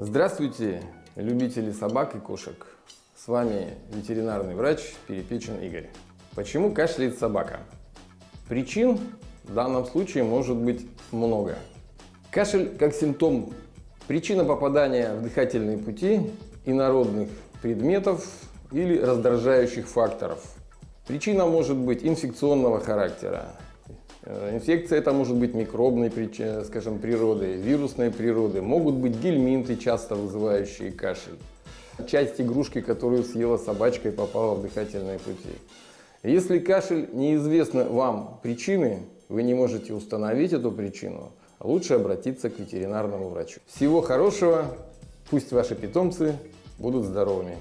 Здравствуйте, любители собак и кошек. С вами ветеринарный врач Перепечин Игорь. Почему кашляет собака? Причин в данном случае может быть много. Кашель как симптом – причина попадания в дыхательные пути инородных предметов или раздражающих факторов. Причина может быть инфекционного характера. Инфекция это может быть микробной, скажем, природы, вирусной природы. Могут быть гельминты, часто вызывающие кашель. Часть игрушки, которую съела собачка и попала в дыхательные пути. Если кашель неизвестны вам причины, вы не можете установить эту причину, лучше обратиться к ветеринарному врачу. Всего хорошего, пусть ваши питомцы будут здоровыми.